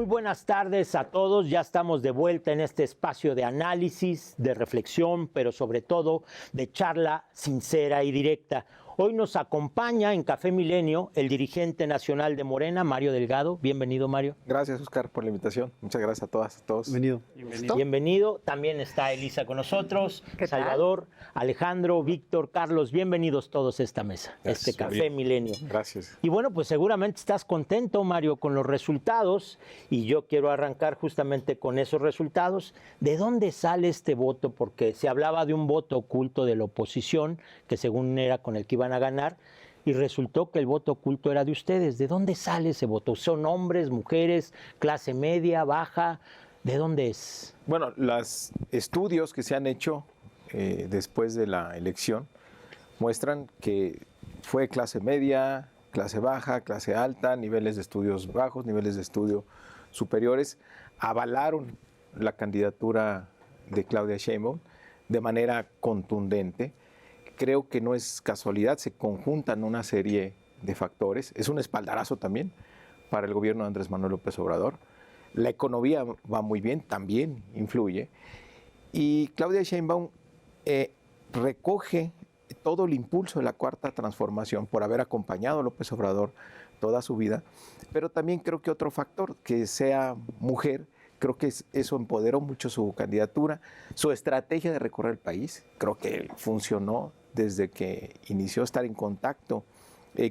Muy buenas tardes a todos, ya estamos de vuelta en este espacio de análisis, de reflexión, pero sobre todo de charla sincera y directa. Hoy nos acompaña en Café Milenio el dirigente nacional de Morena, Mario Delgado. Bienvenido, Mario. Gracias, Oscar, por la invitación. Muchas gracias a todas, a todos. Bienvenido. Bienvenido. También está Elisa con nosotros, ¿Qué tal? Salvador, Alejandro, Víctor, Carlos. Bienvenidos todos a esta mesa, Gracias, este Café Mario. Milenio. Gracias. Y bueno, pues seguramente estás contento, Mario, con los resultados, y yo quiero arrancar justamente con esos resultados. ¿De dónde sale este voto? Porque se hablaba de un voto oculto de la oposición, que según era con el que iban a ganar, y resultó que el voto oculto era de ustedes. ¿De dónde sale ese voto? ¿Son hombres, mujeres, clase media, baja? ¿De dónde es? Bueno, los estudios que se han hecho después de la elección muestran que fue clase media, clase baja, clase alta, niveles de estudios bajos, niveles de estudio superiores, avalaron la candidatura de Claudia Sheinbaum de manera contundente. Creo que no es casualidad, se conjuntan una serie de factores. Es un espaldarazo también para el gobierno de Andrés Manuel López Obrador. La economía va muy bien, también influye. Y Claudia Sheinbaum recoge todo el impulso de la Cuarta Transformación por haber acompañado a López Obrador toda su vida. Pero también creo que otro factor, que sea mujer, creo que eso empoderó mucho su candidatura, su estrategia de recorrer el país. Creo que funcionó desde que inició a estar en contacto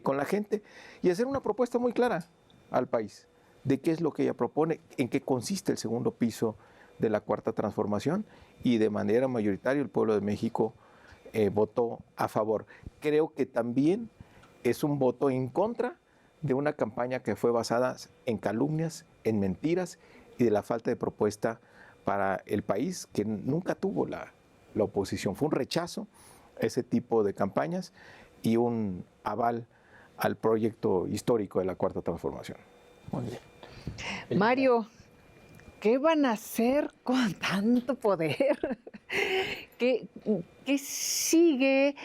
con la gente y hacer una propuesta muy clara al país de qué es lo que ella propone, en qué consiste el segundo piso de la Cuarta Transformación, y de manera mayoritaria el pueblo de México votó a favor. Creo que también es un voto en contra de una campaña que fue basada en calumnias, en mentiras y de la falta de propuesta para el país que nunca tuvo la oposición. Fue un rechazo a ese tipo de campañas y un aval al proyecto histórico de la Cuarta Transformación. Muy bien. Mario, ¿qué van a hacer con tanto poder? ¿Qué sigue?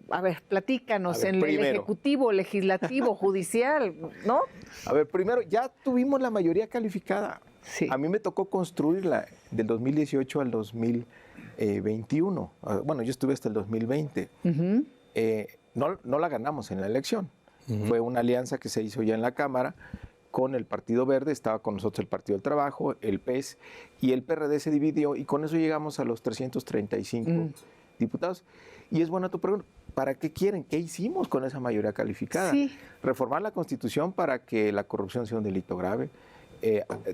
A ver, platícanos, A ver, en primero. el Ejecutivo, Legislativo, Judicial, ¿no? A ver, primero, ya tuvimos la mayoría calificada. Sí. A mí me tocó construirla del 2018 al 2021. Bueno, yo estuve hasta el 2020. Ujú. No la ganamos en la elección. Fue una alianza que se hizo ya en la Cámara con el Partido Verde, estaba con nosotros el Partido del Trabajo, el PES, y el PRD se dividió, y con eso llegamos a los 335 diputados. Y es buena tu pregunta, ¿para qué quieren? ¿Qué hicimos con esa mayoría calificada? Sí. Reformar la Constitución para que la corrupción sea un delito grave.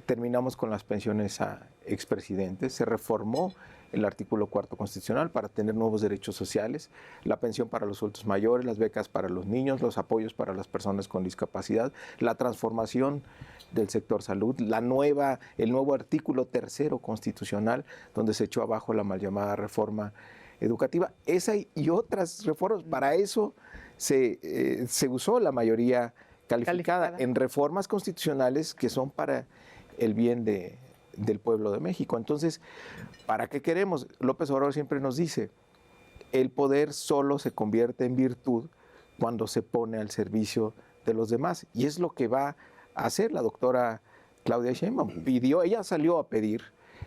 Terminamos con las pensiones a expresidentes, se reformó el artículo 4 constitucional para tener nuevos derechos sociales, la pensión para los adultos mayores, las becas para los niños, los apoyos para las personas con discapacidad, la transformación del sector salud, el nuevo artículo 3 constitucional, donde se echó abajo la mal llamada reforma educativa. Esa y otras reformas, para eso se usó la mayoría calificada en reformas constitucionales que son para el bien del pueblo de México. Entonces, ¿para qué queremos? López Obrador siempre nos dice, el poder solo se convierte en virtud cuando se pone al servicio de los demás. Y es lo que va a hacer la doctora Claudia Sheinbaum. Ella salió a pedir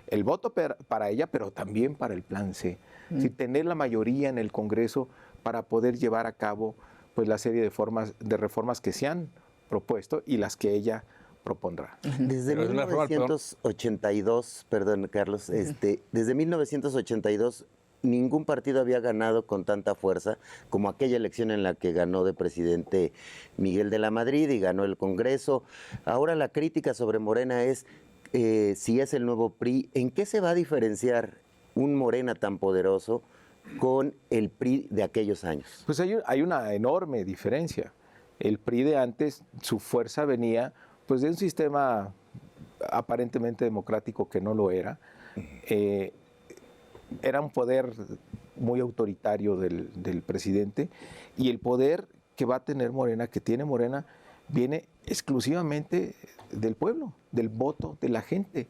el voto para ella, pero también para el Plan C. Es decir, tener la mayoría en el Congreso para poder llevar a cabo pues la serie de reformas que se han propuesto y las que ella propondrá. Desde 1982, perdón, Carlos, desde 1982 ningún partido había ganado con tanta fuerza como aquella elección en la que ganó de presidente Miguel de la Madrid y ganó el Congreso. Ahora la crítica sobre Morena es si es el nuevo PRI, ¿en qué se va a diferenciar un Morena tan poderoso con el PRI de aquellos años? Pues hay una enorme diferencia. El PRI de antes, su fuerza venía pues de un sistema aparentemente democrático que no lo era. Era un poder muy autoritario del presidente, y el poder que va a tener Morena, que tiene Morena, viene exclusivamente del pueblo, del voto de la gente.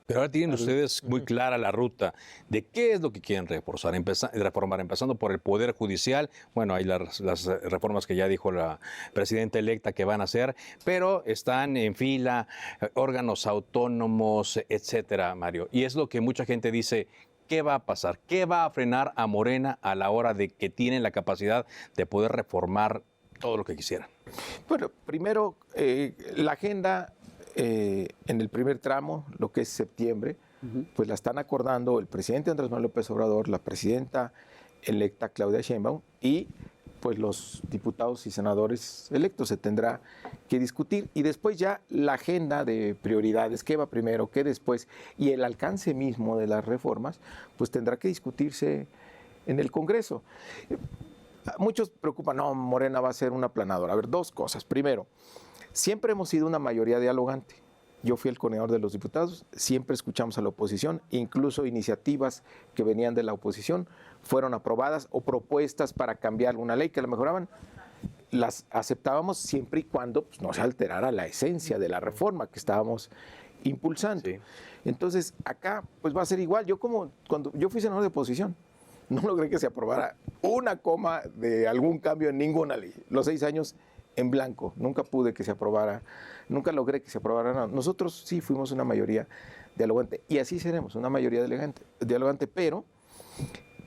Pero ahora tienen ustedes muy clara la ruta de qué es lo que quieren reformar, empezando por el Poder Judicial. Bueno, hay las reformas que ya dijo la presidenta electa que van a hacer, pero están en fila órganos autónomos, etcétera, Mario. Y es lo que mucha gente dice. ¿Qué va a pasar? ¿Qué va a frenar a Morena a la hora de que tienen la capacidad de poder reformar todo lo que quisieran? Bueno, primero, la agenda en el primer tramo, lo que es septiembre, pues la están acordando el presidente Andrés Manuel López Obrador, la presidenta electa Claudia Sheinbaum y pues los diputados y senadores electos. Se tendrá que discutir y después ya la agenda de prioridades, qué va primero, qué después y el alcance mismo de las reformas, pues tendrá que discutirse en el Congreso. Muchos preocupan, no, Morena va a ser una aplanadora. A ver, dos cosas. Primero, siempre hemos sido una mayoría dialogante. Yo fui el coordinador de los diputados, siempre escuchamos a la oposición, incluso iniciativas que venían de la oposición fueron aprobadas o propuestas para cambiar alguna ley que la mejoraban, las aceptábamos siempre y cuando pues, no se alterara la esencia de la reforma que estábamos impulsando. Sí. Entonces, acá pues va a ser igual. Yo cuando yo fui senador de oposición, no logré que se aprobara una coma de algún cambio en ninguna ley. Los 6 años en blanco, nunca pude que se aprobara, nunca logré que se aprobara nada. Nosotros sí fuimos una mayoría dialogante y así seremos, una mayoría dialogante, pero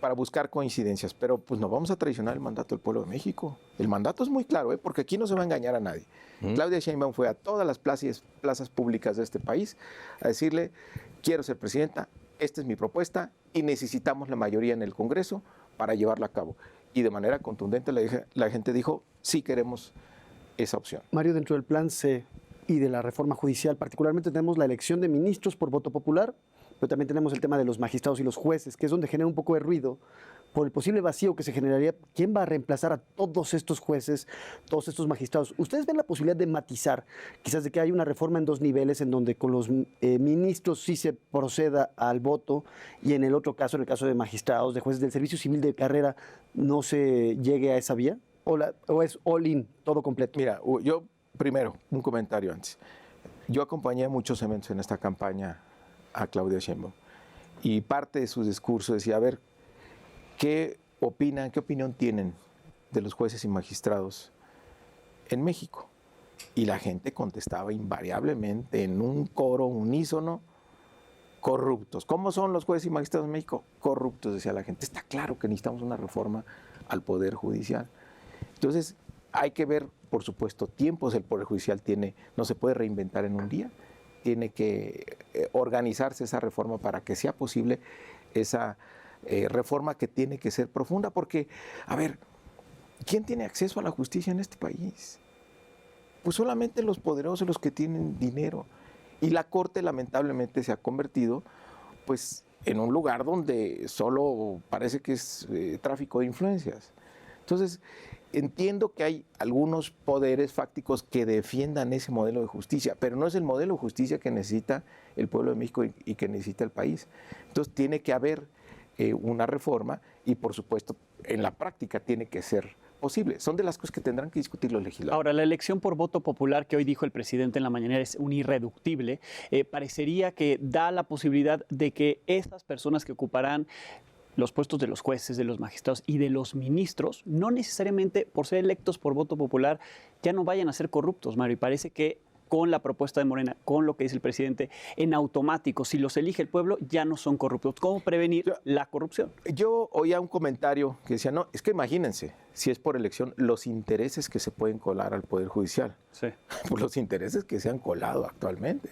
para buscar coincidencias, pero pues no vamos a traicionar el mandato del pueblo de México. El mandato es muy claro, porque aquí no se va a engañar a nadie. Claudia Sheinbaum fue a todas las plazas públicas de este país a decirle, quiero ser presidenta, esta es mi propuesta y necesitamos la mayoría en el Congreso para llevarla a cabo. Y de manera contundente la gente dijo, sí queremos esa opción. Mario, dentro del plan C y de la reforma judicial, particularmente tenemos la elección de ministros por voto popular, pero también tenemos el tema de los magistrados y los jueces, que es donde genera un poco de ruido por el posible vacío que se generaría. ¿Quién va a reemplazar a todos estos jueces, todos estos magistrados? ¿Ustedes ven la posibilidad de matizar, quizás de que haya una reforma en 2 niveles, en donde con los ministros sí se proceda al voto y en el otro caso, en el caso de magistrados, de jueces del servicio civil de carrera, no se llegue a esa vía? ¿O es all in, todo completo? Mira, yo primero, un comentario antes. Yo acompañé a muchos eventos en esta campaña a Claudia Sheinbaum y parte de su discurso decía, a ver, ¿qué opinión tienen de los jueces y magistrados en México? Y la gente contestaba invariablemente en un coro unísono, corruptos. ¿Cómo son los jueces y magistrados en México? Corruptos, decía la gente. Está claro que necesitamos una reforma al Poder Judicial. Entonces, hay que ver, por supuesto, tiempos. El Poder Judicial no se puede reinventar en un día. Tiene que organizarse esa reforma para que sea posible esa reforma que tiene que ser profunda. Porque, a ver, ¿quién tiene acceso a la justicia en este país? Pues solamente los poderosos, los que tienen dinero. Y la Corte, lamentablemente, se ha convertido, pues, en un lugar donde solo parece que es tráfico de influencias. Entonces, entiendo que hay algunos poderes fácticos que defiendan ese modelo de justicia, pero no es el modelo de justicia que necesita el pueblo de México y que necesita el país. Entonces, tiene que haber una reforma y, por supuesto, en la práctica tiene que ser posible. Son de las cosas que tendrán que discutir los legisladores. Ahora, la elección por voto popular que hoy dijo el presidente en la mañanera es un irreductible. Parecería que da la posibilidad de que estas personas que ocuparán los puestos de los jueces, de los magistrados y de los ministros, no necesariamente por ser electos por voto popular, ya no vayan a ser corruptos, Mario. Y parece que con la propuesta de Morena, con lo que dice el presidente, en automático, si los elige el pueblo, ya no son corruptos. ¿Cómo prevenir la corrupción? Yo oía un comentario que decía, no, es que imagínense, si es por elección, los intereses que se pueden colar al Poder Judicial. Sí. Por los intereses que se han colado actualmente.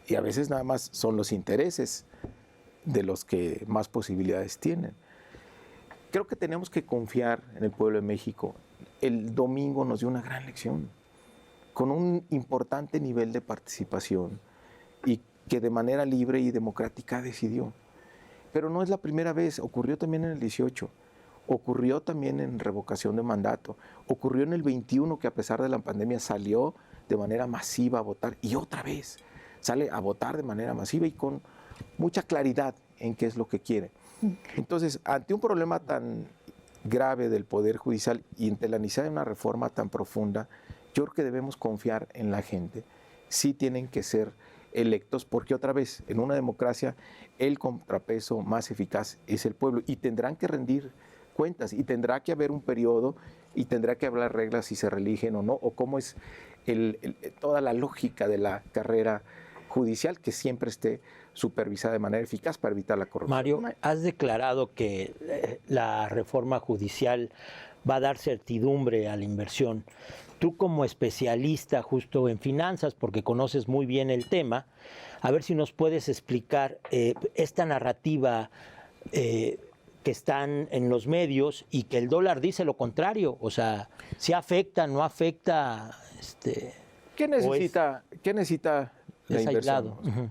Y a veces nada más son los intereses de los que más posibilidades tienen. Creo que tenemos que confiar en el pueblo de México. El domingo nos dio una gran lección, con un importante nivel de participación y que de manera libre y democrática decidió. Pero no es la primera vez, ocurrió también en el 18, ocurrió también en revocación de mandato, ocurrió en el 21 que a pesar de la pandemia salió de manera masiva a votar y otra vez sale a votar de manera masiva y con mucha claridad en qué es lo que quiere. Entonces, ante un problema tan grave del Poder Judicial y ante la necesidad de una reforma tan profunda, yo creo que debemos confiar en la gente. Sí tienen que ser electos, porque otra vez, en una democracia, el contrapeso más eficaz es el pueblo y tendrán que rendir cuentas y tendrá que haber un periodo y tendrá que hablar reglas si se reeligen o no, o cómo es toda la lógica de la carrera judicial que siempre esté supervisada de manera eficaz para evitar la corrupción. Mario, has declarado que la reforma judicial va a dar certidumbre a la inversión. Tú como especialista justo en finanzas, porque conoces muy bien el tema, a ver si nos puedes explicar esta narrativa que están en los medios y que el dólar dice lo contrario, o sea, si afecta, no afecta. ¿Qué necesita la es inversión? aislado. Uh-huh.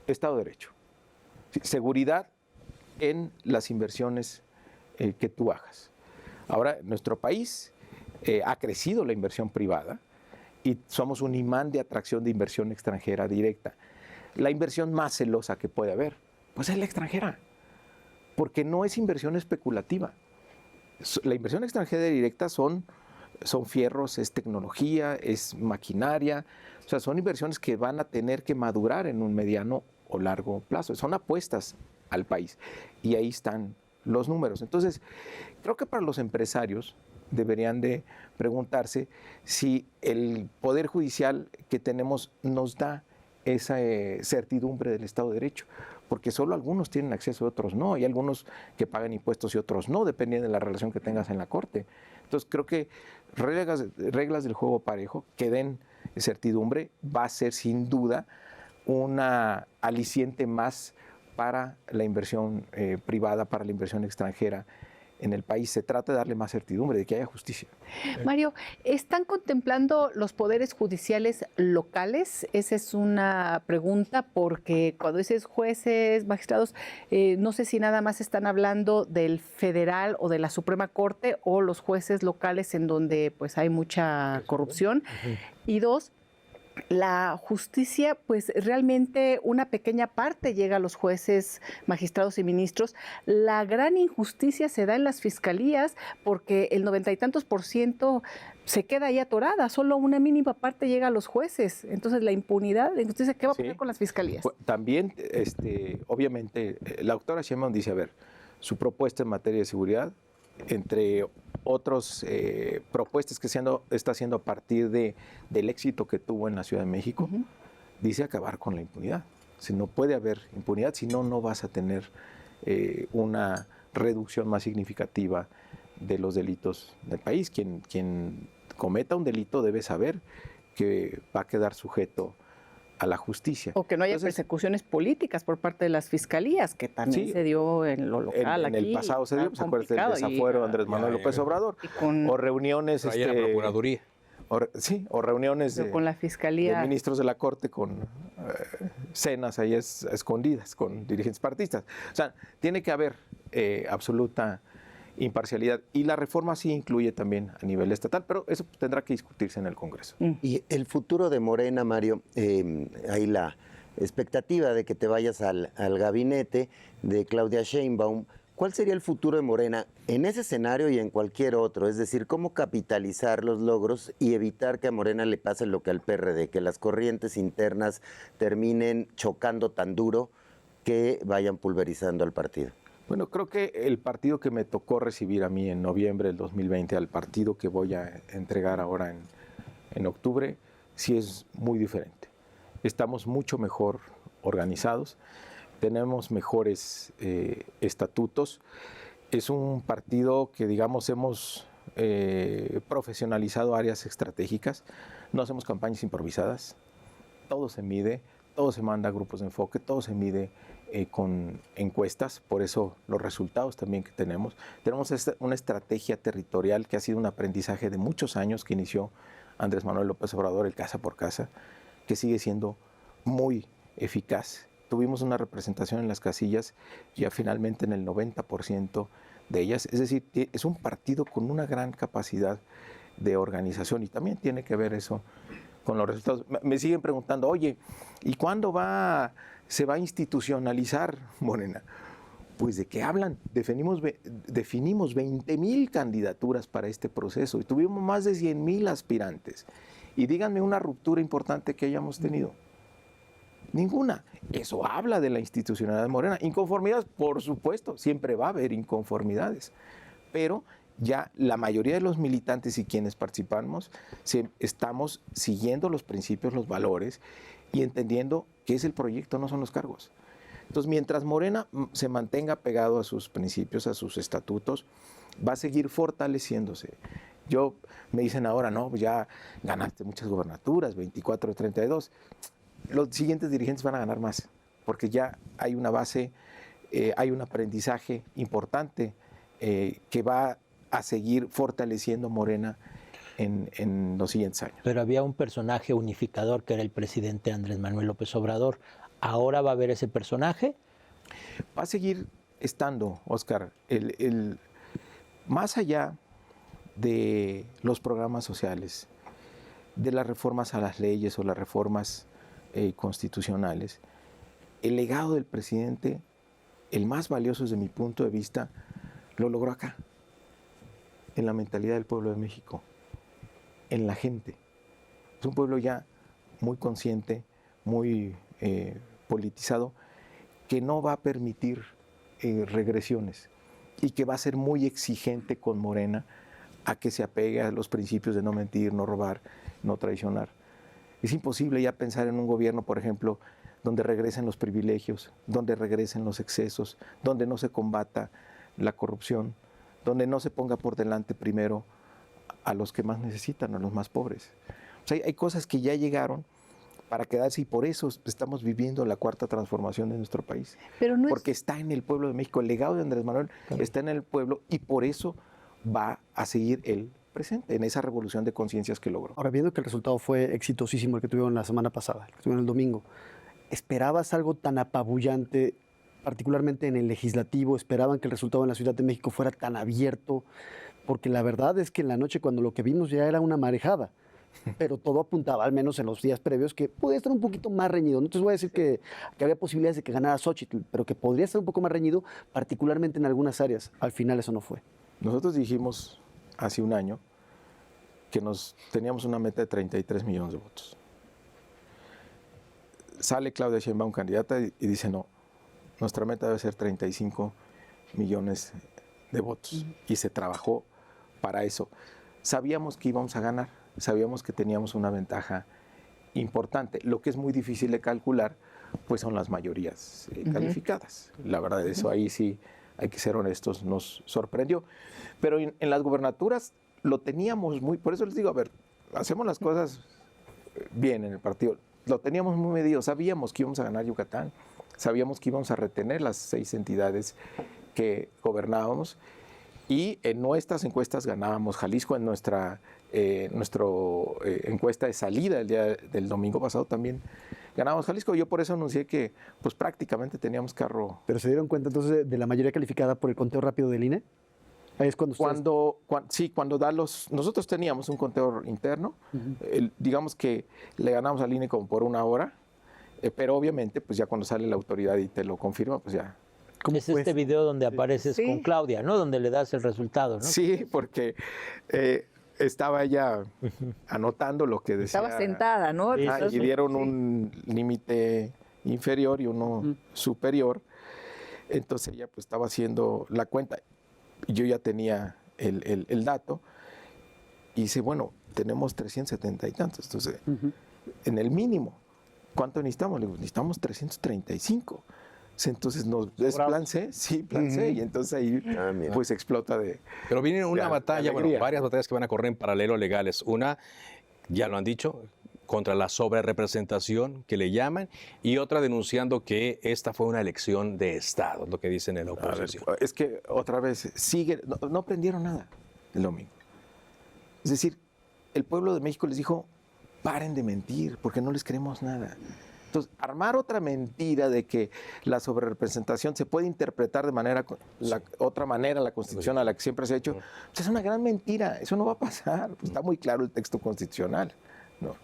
Estado de Derecho. Seguridad en las inversiones que tú hagas. Ahora, nuestro país ha crecido la inversión privada y somos un imán de atracción de inversión extranjera directa. La inversión más celosa que puede haber, pues es la extranjera, porque no es inversión especulativa. La inversión extranjera directa son fierros, es tecnología, es maquinaria, o sea, son inversiones que van a tener que madurar en un mediano o largo plazo, son apuestas al país y ahí están los números. Entonces, creo que para los empresarios deberían de preguntarse si el Poder Judicial que tenemos nos da esa certidumbre del Estado de Derecho, porque solo algunos tienen acceso y otros no. Hay algunos que pagan impuestos y otros no, dependiendo de la relación que tengas en la Corte. Entonces, creo que reglas del juego parejo que den certidumbre va a ser sin duda una aliciente más para la inversión privada, para la inversión extranjera en el país. Se trata de darle más certidumbre, de que haya justicia. Mario, ¿están contemplando los poderes judiciales locales? Esa es una pregunta, porque cuando dices jueces, magistrados, no sé si nada más están hablando del federal o de la Suprema Corte o los jueces locales en donde pues hay mucha corrupción. Y dos, la justicia, pues realmente una pequeña parte llega a los jueces, magistrados y ministros. La gran injusticia se da en las fiscalías porque el 90 y tantos % se queda ahí atorada, solo una mínima parte llega a los jueces. Entonces la impunidad, la injusticia, ¿qué va a pasar con las fiscalías? Pues, también, obviamente, la doctora Sheinbaum dice, a ver, su propuesta en materia de seguridad, entre otras propuestas que está haciendo a partir del éxito que tuvo en la Ciudad de México, dice acabar con la impunidad. Si no puede haber impunidad, si no, no vas a tener una reducción más significativa de los delitos del país. Quien cometa un delito debe saber que va a quedar sujeto a la justicia. O que no haya persecuciones políticas por parte de las fiscalías, que también se dio en lo local en el pasado se dio, pues acuérdate del desafuero de Andrés Manuel López Obrador, o reuniones... Ahí en la Procuraduría. O reuniones con la Fiscalía, de ministros de la Corte con cenas ahí escondidas con dirigentes partidistas. O sea, tiene que haber absoluta imparcialidad, y la reforma sí incluye también a nivel estatal, pero eso tendrá que discutirse en el Congreso. Y el futuro de Morena, Mario, hay la expectativa de que te vayas al gabinete de Claudia Sheinbaum. ¿Cuál sería el futuro de Morena en ese escenario y en cualquier otro? Es decir, ¿cómo capitalizar los logros y evitar que a Morena le pase lo que al PRD, que las corrientes internas terminen chocando tan duro que vayan pulverizando al partido? Bueno, creo que el partido que me tocó recibir a mí en noviembre del 2020, al partido que voy a entregar ahora en octubre, sí es muy diferente. Estamos mucho mejor organizados, tenemos mejores estatutos. Es un partido que, digamos, hemos profesionalizado áreas estratégicas, no hacemos campañas improvisadas, todo se mide, todo se manda a grupos de enfoque, todo se mide con encuestas, por eso los resultados también que tenemos. Tenemos una estrategia territorial que ha sido un aprendizaje de muchos años que inició Andrés Manuel López Obrador, el casa por casa, que sigue siendo muy eficaz. Tuvimos una representación en las casillas ya finalmente en el 90% de ellas, es decir, es un partido con una gran capacidad de organización y también tiene que ver eso con los resultados. Me siguen preguntando, oye, ¿y cuándo se va a institucionalizar Morena? Pues ¿de qué hablan? Definimos 20,000 candidaturas para este proceso y tuvimos más de 100,000 aspirantes. Y díganme una ruptura importante que hayamos tenido. Ninguna. Eso habla de la institucionalidad de Morena. Inconformidades, por supuesto, siempre va a haber inconformidades, pero ya la mayoría de los militantes y quienes participamos estamos siguiendo los principios, los valores y entendiendo que es el proyecto, no son los cargos. Entonces, mientras Morena se mantenga pegado a sus principios, a sus estatutos, va a seguir fortaleciéndose. Me dicen ahora, no, ya ganaste muchas gobernaturas, 24 de 32. Los siguientes dirigentes van a ganar más, porque ya hay una base, hay un aprendizaje importante que va a seguir fortaleciendo Morena en los siguientes años. Pero había un personaje unificador que era el presidente Andrés Manuel López Obrador. ¿Ahora va a haber ese personaje? Va a seguir estando, Oscar, más allá de los programas sociales, de las reformas a las leyes o las reformas constitucionales, el legado del presidente, el más valioso desde mi punto de vista, lo logró acá, en la mentalidad del pueblo de México, en la gente. Es un pueblo ya muy consciente, muy politizado, que no va a permitir regresiones y que va a ser muy exigente con Morena a que se apegue a los principios de no mentir, no robar, no traicionar. Es imposible ya pensar en un gobierno, por ejemplo, donde regresen los privilegios, donde regresen los excesos, donde no se combata la corrupción, donde no se ponga por delante primero a los que más necesitan, a los más pobres. O sea, hay cosas que ya llegaron para quedarse y por eso estamos viviendo la cuarta transformación de nuestro país. Pero no porque está en el pueblo de México, el legado de Andrés Manuel está en el pueblo y por eso va a seguir él presente en esa revolución de conciencias que logró. Ahora, viendo que el resultado fue exitosísimo el que tuvieron la semana pasada, el que tuvieron el domingo, ¿esperabas algo tan apabullante, particularmente en el legislativo? ¿Esperaban que el resultado en la Ciudad de México fuera tan abierto? Porque la verdad es que en la noche, cuando lo que vimos ya era una marejada, pero todo apuntaba, al menos en los días previos, que podía estar un poquito más reñido. No te voy a decir que había posibilidades de que ganara Xóchitl, pero que podría estar un poco más reñido, particularmente en algunas áreas. Al final eso no fue. Nosotros dijimos hace un año que teníamos una meta de 33 millones de votos. Sale Claudia Sheinbaum candidata y dice no, nuestra meta debe ser 35 millones de votos. Y se trabajó para eso. Sabíamos que íbamos a ganar, sabíamos que teníamos una ventaja importante. Lo que es muy difícil de calcular, pues son las mayorías calificadas. La verdad, eso ahí sí hay que ser honestos, nos sorprendió. Pero en las gubernaturas lo teníamos muy, por eso les digo, a ver, hacemos las cosas bien en el partido. Lo teníamos muy medido, sabíamos que íbamos a ganar Yucatán, sabíamos que íbamos a retener las 6 entidades que gobernábamos y en nuestras encuestas ganábamos Jalisco, en nuestra encuesta de salida el día del domingo pasado también ganábamos Jalisco. Yo por eso anuncié que pues prácticamente teníamos carro. ¿Pero se dieron cuenta entonces de la mayoría calificada por el conteo rápido del INE? Ahí es cuando da nosotros teníamos un conteo interno, digamos que le ganamos al INE como por 1 hora, pero obviamente pues ya cuando sale la autoridad y te lo confirma, pues ya. Es este video donde apareces con Claudia, ¿no? Donde le das el resultado, ¿no? Sí, porque estaba ella anotando lo que decía. Estaba sentada, ¿no? Y dieron un límite inferior y uno superior. Entonces ella pues estaba haciendo la cuenta. Yo ya tenía el dato. Y dice, bueno, tenemos 370 y tantos. Entonces, en el mínimo, ¿cuánto necesitamos? Le digo, necesitamos 335. Entonces, ¿es plan C? Sí, plan C. Y entonces ahí pues explota de. Pero viene una batalla, bueno, alegría. varias batallas que van a correr en paralelo legales. Una, ya lo han dicho, contra la sobrerepresentación que le llaman, y otra denunciando que esta fue una elección de Estado, es lo que dicen en la oposición. A ver, es que otra vez sigue, no aprendieron nada el domingo. Es decir, el pueblo de México les dijo, paren de mentir, porque no les creemos nada. Entonces, armar otra mentira de que la sobrerepresentación se puede interpretar de otra manera la Constitución a la que siempre se ha hecho, pues es una gran mentira, eso no va a pasar, pues está muy claro el texto constitucional, ¿no?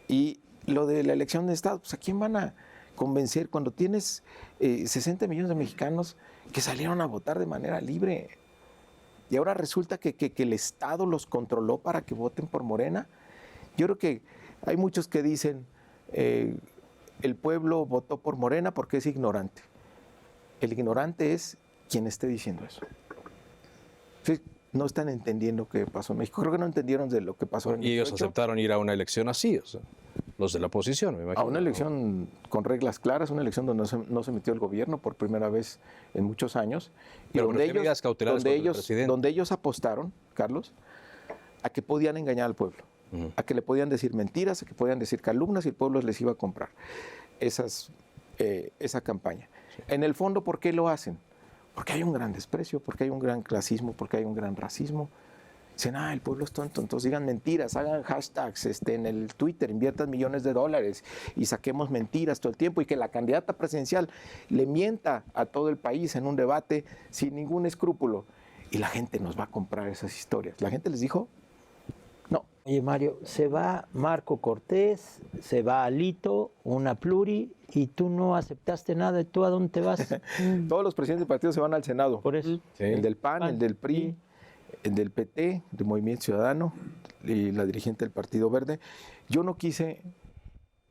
Y lo de la elección de Estado, pues ¿a quién van a convencer cuando tienes 60 millones de mexicanos que salieron a votar de manera libre? Y ahora resulta que el Estado los controló para que voten por Morena. Yo creo que hay muchos que dicen, el pueblo votó por Morena porque es ignorante. El ignorante es quien esté diciendo eso. Sí, no están entendiendo qué pasó en México. Creo que no entendieron de lo que pasó en Y ellos 18. aceptaron ir a una elección así, o sea, los de la oposición, me imagino. A una elección con reglas claras, una elección donde no se metió el gobierno por primera vez en muchos años. Y Pero ¿por qué medidas cautelares contra el presidente? donde ellos apostaron, Carlos, a que podían engañar al pueblo, a que le podían decir mentiras, a que podían decir calumnias y el pueblo les iba a comprar esa campaña. En el fondo, ¿por qué lo hacen? Porque hay un gran desprecio, porque hay un gran clasismo, porque hay un gran racismo. Dicen, el pueblo es tonto, entonces digan mentiras, hagan hashtags en el Twitter, inviertan millones de dólares y saquemos mentiras todo el tiempo y que la candidata presidencial le mienta a todo el país en un debate sin ningún escrúpulo. Y la gente nos va a comprar esas historias. La gente les dijo, no. Oye, Mario, se va Marco Cortés, se va Alito, una pluri, y tú no aceptaste nada. ¿Y tú a dónde te vas? Todos los presidentes de partidos se van al Senado. Por eso. El del PAN, el del PRI, el del PT, del Movimiento Ciudadano y la dirigente del Partido Verde. Yo no quise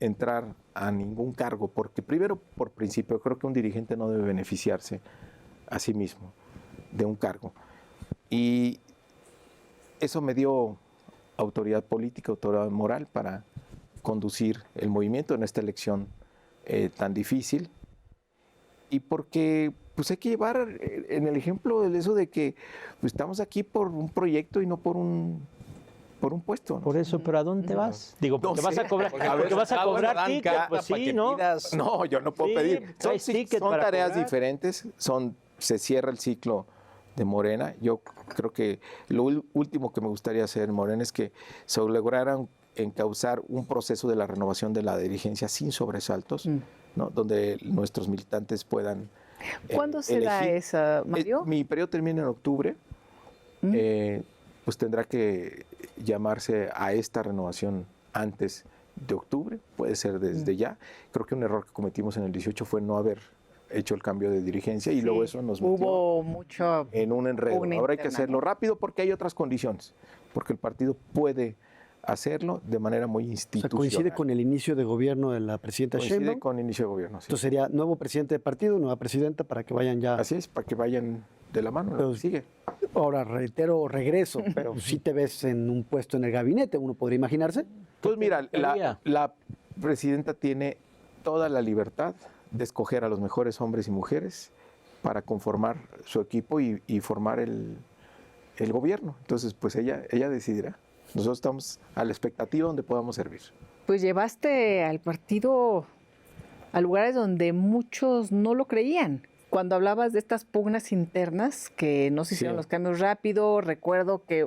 entrar a ningún cargo porque primero, por principio, creo que un dirigente no debe beneficiarse a sí mismo de un cargo. Y eso me dio autoridad política, autoridad moral para conducir el movimiento en esta elección tan difícil. Y porque pues hay que llevar en el ejemplo de eso de que pues, estamos aquí por un proyecto y no por un puesto, ¿no? Por eso, pero ¿a dónde te vas? Digo, porque No vas sé. a cobrar, Porque porque vas a cobrar dan ticket, carta pues para sí, que ¿no? pidas. No, yo no puedo Sí, pedir. traes ticket Son para tareas cobrar. diferentes, se cierra el ciclo de Morena. Yo creo que lo último que me gustaría hacer en Morena es que se lograran encauzar un proceso de la renovación de la dirigencia sin sobresaltos, ¿no? Donde nuestros militantes puedan ¿Cuándo se da elegir. esa, Mario? Mi periodo termina en octubre. Pues tendrá que llamarse a esta renovación antes de octubre, puede ser desde ya. Creo que un error que cometimos en el 18 fue no haber hecho el cambio de dirigencia y luego eso nos metió Hubo mucho en un enredo. pugna Ahora hay que interna, hacerlo ¿no? rápido porque hay otras condiciones, porque el partido puede hacerlo de manera muy O sea, institucional. coincide con el inicio de gobierno de la presidenta Coincide Sheinbaum. con inicio de gobierno. Sí. Entonces sería nuevo presidente de partido, nueva presidenta para que vayan ya. Así es, para que vayan de la mano. Pero- Sigue. Ahora regreso, pero sí te ves en un puesto en el gabinete, uno podría imaginarse. Pues mira, gustaría? la presidenta tiene toda la libertad de escoger a los mejores hombres y mujeres para conformar su equipo y formar el gobierno. Entonces, pues ella decidirá. Nosotros estamos a la expectativa donde podamos servir. Pues llevaste al partido a lugares donde muchos no lo creían. Cuando hablabas de estas pugnas internas, que no se hicieron Sí. los cambios rápido, recuerdo que,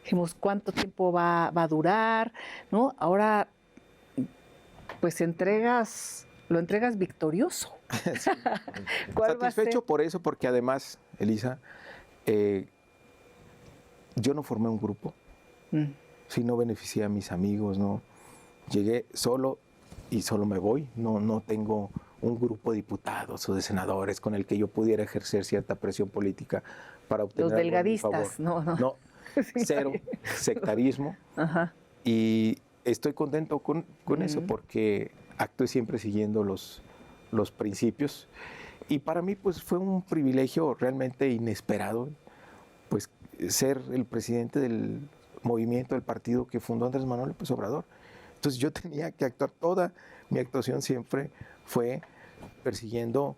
dijimos, ¿cuánto tiempo va a durar? ¿No? Ahora, pues lo entregas victorioso. ¿Cuál va a ser? Satisfecho por eso, porque además, Elisa, yo no formé un grupo, sí no beneficié a mis amigos, no. Llegué solo y solo me voy, no tengo un grupo de diputados o de senadores con el que yo pudiera ejercer cierta presión política para obtener Los algo a mi delgadistas, favor. no. No, cero, sectarismo. Ajá. Y estoy contento con eso porque actué siempre siguiendo los principios. Y para mí pues fue un privilegio realmente inesperado pues ser el presidente del movimiento, del partido que fundó Andrés Manuel López Obrador. Entonces yo tenía que actuar, toda mi actuación siempre fue persiguiendo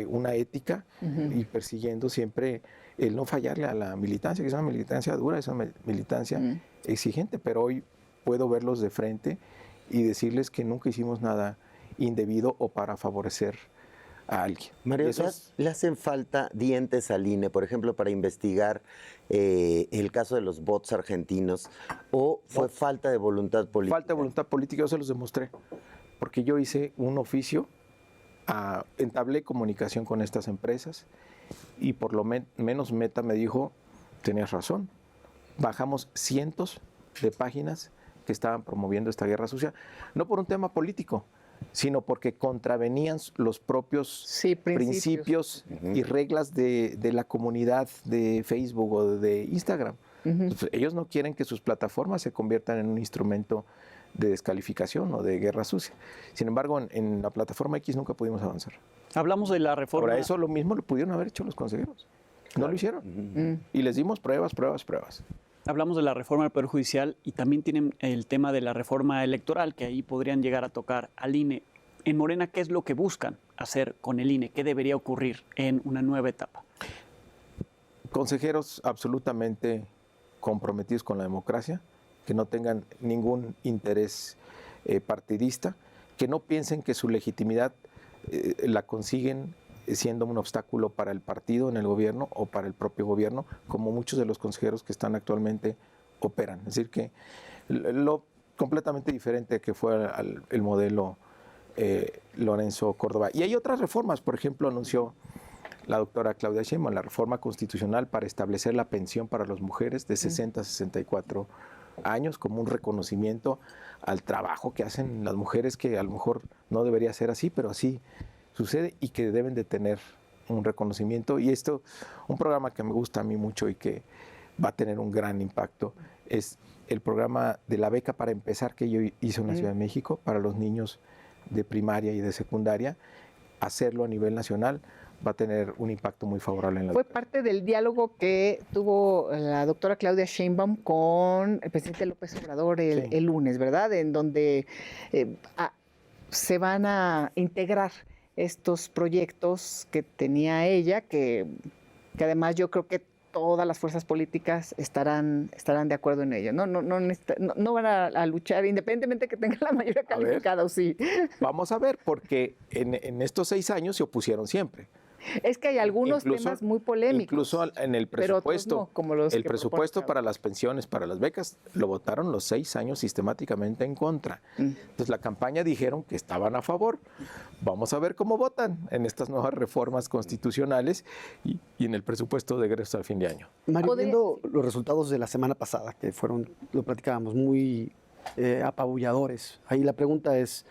una ética y persiguiendo siempre el no fallarle a la militancia, que es una militancia dura, es una militancia exigente, pero hoy puedo verlos de frente y decirles que nunca hicimos nada indebido o para favorecer a alguien. Mario, Y eso es ¿le hacen falta dientes al INE, por ejemplo, para investigar el caso de los bots argentinos? ¿O fue falta de voluntad política? falta de voluntad política, yo se los demostré, porque yo hice un oficio, entablé comunicación con estas empresas y por lo menos Meta me dijo, tenías razón, bajamos cientos de páginas que estaban promoviendo esta guerra sucia, no por un tema político, sino porque contravenían los propios Sí, principios. y reglas de la comunidad de Facebook o de Instagram. Entonces, ellos no quieren que sus plataformas se conviertan en un instrumento de descalificación o de guerra sucia. Sin embargo, en la plataforma X nunca pudimos avanzar. Hablamos de la reforma. Ahora, eso lo mismo lo pudieron haber hecho los consejeros. No lo hicieron. Y les dimos pruebas. Hablamos de la reforma del Poder Judicial y también tienen el tema de la reforma electoral, que ahí podrían llegar a tocar al INE. En Morena, ¿qué es lo que buscan hacer con el INE? ¿Qué debería ocurrir en una nueva etapa? Consejeros absolutamente comprometidos con la democracia, que no tengan ningún interés partidista, que no piensen que su legitimidad la consiguen siendo un obstáculo para el partido en el gobierno o para el propio gobierno, como muchos de los consejeros que están actualmente operan. Es decir, que lo completamente diferente que fue el modelo Lorenzo Córdoba. Y hay otras reformas, por ejemplo, anunció la doctora Claudia Sheinbaum la reforma constitucional para establecer la pensión para las mujeres de 60 a 64 años como un reconocimiento al trabajo que hacen las mujeres, que a lo mejor no debería ser así, pero así sucede y que deben de tener un reconocimiento. Y esto, un programa que me gusta a mí mucho y que va a tener un gran impacto, es el programa de la beca para empezar que yo hice en la Ciudad de México para los niños de primaria y de secundaria. Hacerlo a nivel nacional va a tener un impacto muy favorable en la Fue educación. parte del diálogo que tuvo la doctora Claudia Sheinbaum con el presidente López Obrador el lunes, ¿verdad? En donde se van a integrar estos proyectos que tenía ella, que además yo creo que todas las fuerzas políticas estarán de acuerdo en ello. No van a luchar, independientemente que tengan la mayoría calificada o sí. Vamos a ver, porque en estos 6 años se opusieron siempre. Es que hay algunos temas muy polémicos. Incluso en el pero otros presupuesto, no, como los el que presupuesto propone para las pensiones, para las becas, lo votaron los 6 años sistemáticamente en contra. Entonces la campaña dijeron que estaban a favor. Vamos a ver cómo votan en estas nuevas reformas constitucionales y en el presupuesto de egresos al fin de año. Mario, viendo los resultados de la semana pasada, que fueron, lo platicábamos, muy apabulladores, ahí la pregunta es,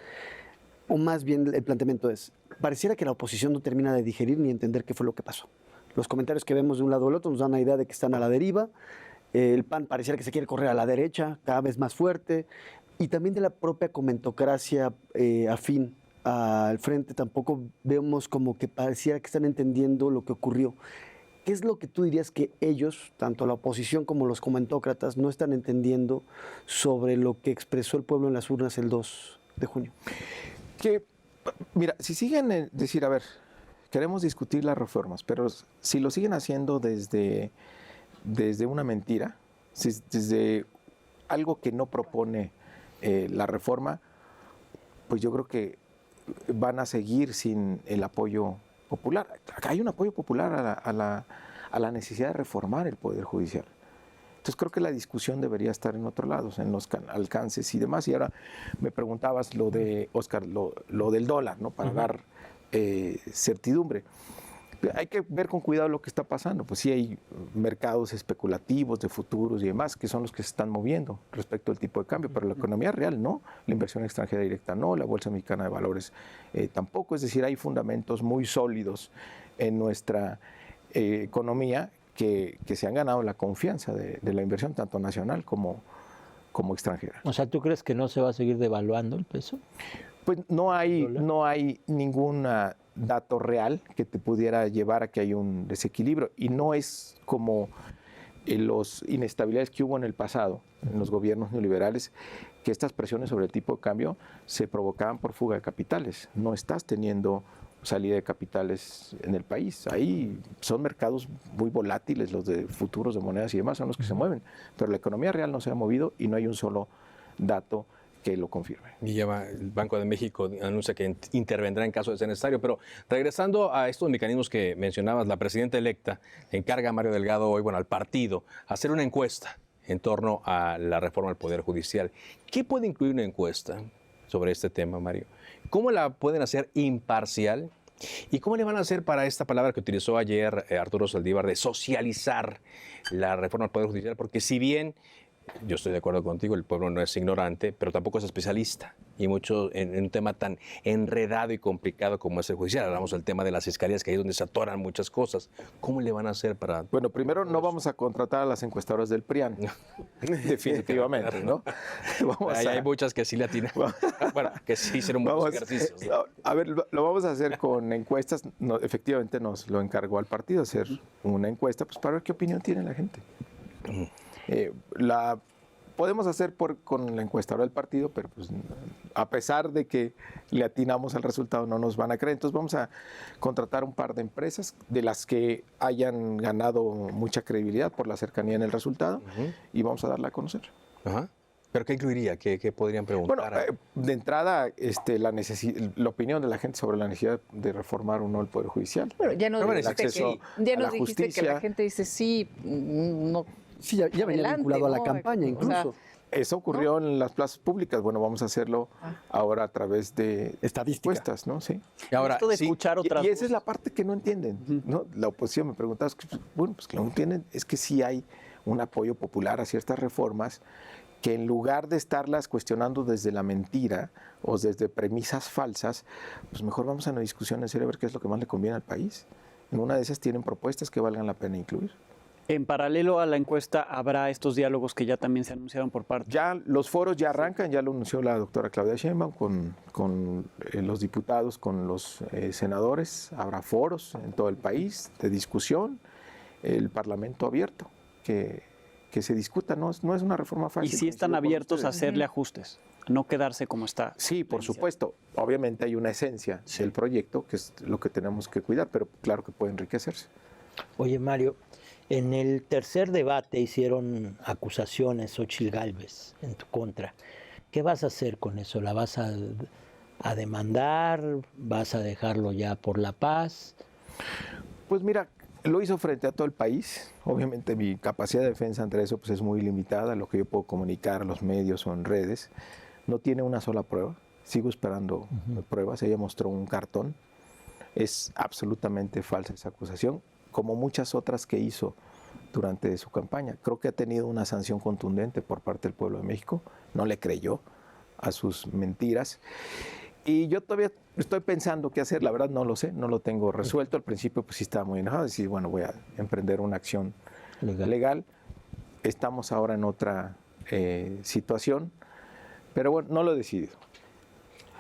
o más bien el planteamiento es, pareciera que la oposición no termina de digerir ni entender qué fue lo que pasó. Los comentarios que vemos de un lado al otro nos dan la idea de que están a la deriva. El PAN pareciera que se quiere correr a la derecha, cada vez más fuerte. Y también de la propia comentocracia afín al frente, tampoco vemos como que pareciera que están entendiendo lo que ocurrió. ¿Qué es lo que tú dirías que ellos, tanto la oposición como los comentócratas, no están entendiendo sobre lo que expresó el pueblo en las urnas el 2 de junio? Que, mira, si siguen decir, a ver, queremos discutir las reformas, pero si lo siguen haciendo desde una mentira, desde algo que no propone la reforma, pues yo creo que van a seguir sin el apoyo popular. Acá hay un apoyo popular a la necesidad de reformar el Poder Judicial. Entonces creo que la discusión debería estar en otro lado, en los alcances y demás. Y ahora me preguntabas lo de, Oscar, lo del dólar, ¿no? Para dar certidumbre. Hay que ver con cuidado lo que está pasando. Pues sí hay mercados especulativos de futuros y demás, que son los que se están moviendo respecto al tipo de cambio, pero la economía real no, la inversión extranjera directa no, la Bolsa Mexicana de Valores tampoco. Es decir, hay fundamentos muy sólidos en nuestra economía que se han ganado la confianza de la inversión, tanto nacional como extranjera. O sea, ¿tú crees que no se va a seguir devaluando el peso? Pues no hay ningún dato real que te pudiera llevar a que haya un desequilibrio. Y no es como las inestabilidades que hubo en el pasado, en los gobiernos neoliberales, que estas presiones sobre el tipo de cambio se provocaban por fuga de capitales. No estás teniendo salida de capitales en el país. Ahí son mercados muy volátiles, los de futuros de monedas y demás son los que se mueven. Pero la economía real no se ha movido y no hay un solo dato que lo confirme. Y el Banco de México anuncia que intervendrá en caso de ser necesario. Pero regresando a estos mecanismos que mencionabas, la presidenta electa encarga a Mario Delgado hoy, al partido, hacer una encuesta en torno a la reforma del Poder Judicial. ¿Qué puede incluir una encuesta sobre este tema, Mario? ¿Cómo la pueden hacer imparcial? ¿Y cómo le van a hacer para esta palabra que utilizó ayer Arturo Saldívar de socializar la reforma del Poder Judicial? Porque si bien yo estoy de acuerdo contigo, el pueblo no es ignorante, pero tampoco es especialista. Y mucho en un tema tan enredado y complicado como es el judicial. Hablamos del tema de las fiscalías, que ahí es donde se atoran muchas cosas. ¿Cómo le van a hacer para...? Bueno, primero no vamos a contratar a las encuestadoras del PRIAN, definitivamente, ¿no? Ahí hay muchas que sí le atinan. Bueno, que sí hicieron muchos ejercicios. ¿No? A ver, lo vamos a hacer con encuestas. No, efectivamente nos lo encargó al partido hacer una encuesta, pues para ver qué opinión tiene la gente. La podemos hacer con la encuestadora del partido, pero pues, a pesar de que le atinamos al resultado, no nos van a creer. Entonces vamos a contratar un par de empresas de las que hayan ganado mucha credibilidad por la cercanía en el resultado y vamos a darla a conocer. Ajá. ¿Pero qué incluiría? ¿Qué podrían preguntar? Bueno, de entrada, la opinión de la gente sobre la necesidad de reformar o no el Poder Judicial. Bueno, ya nos el dijiste, acceso ya a nos la dijiste que justicia. la gente dice sí, no. Sí, ya venía Adelante, vinculado a la ¿no? campaña O incluso. sea, Eso ocurrió en las plazas públicas. Bueno, vamos a hacerlo ahora a través de Estadística. encuestas, ¿no? Sí. Y ahora, Esto de sí, escuchar otras Y esa es voces. la parte que no entienden, ¿no? La oposición me preguntaba, bueno, pues que no entienden, es que sí hay un apoyo popular a ciertas reformas que en lugar de estarlas cuestionando desde la mentira o desde premisas falsas, pues mejor vamos a una discusión en serio a ver qué es lo que más le conviene al país. En una de esas tienen propuestas que valgan la pena incluir. En paralelo a la encuesta, ¿habrá estos diálogos que ya también se anunciaron por parte? Ya los foros ya arrancan, ya lo anunció la doctora Claudia Sheinbaum con los diputados, con los senadores. Habrá foros en todo el país de discusión, el Parlamento abierto, que se discuta. No es una reforma fácil. Y si están coincido con abiertos a ustedes. hacerle ajustes, a no quedarse como está. Sí, por la iniciativa. supuesto. Obviamente hay una esencia del proyecto, que es lo que tenemos que cuidar, pero claro que puede enriquecerse. Oye, Mario, en el tercer debate hicieron acusaciones Xóchitl Gálvez en tu contra. ¿Qué vas a hacer con eso? ¿La vas a demandar? ¿Vas a dejarlo ya por la paz? Pues mira, lo hizo frente a todo el país. Obviamente mi capacidad de defensa ante eso pues, es muy limitada, lo que yo puedo comunicar a los medios o en redes. No tiene una sola prueba. Sigo esperando pruebas. Ella mostró un cartón. Es absolutamente falsa esa acusación, como muchas otras que hizo durante su campaña. Creo que ha tenido una sanción contundente por parte del pueblo de México. No le creyó a sus mentiras. Y yo todavía estoy pensando qué hacer. La verdad no lo sé, no lo tengo resuelto. Al principio pues sí estaba muy enojado. Decir, bueno, voy a emprender una acción legal. Estamos ahora en otra situación. Pero bueno, no lo he decidido.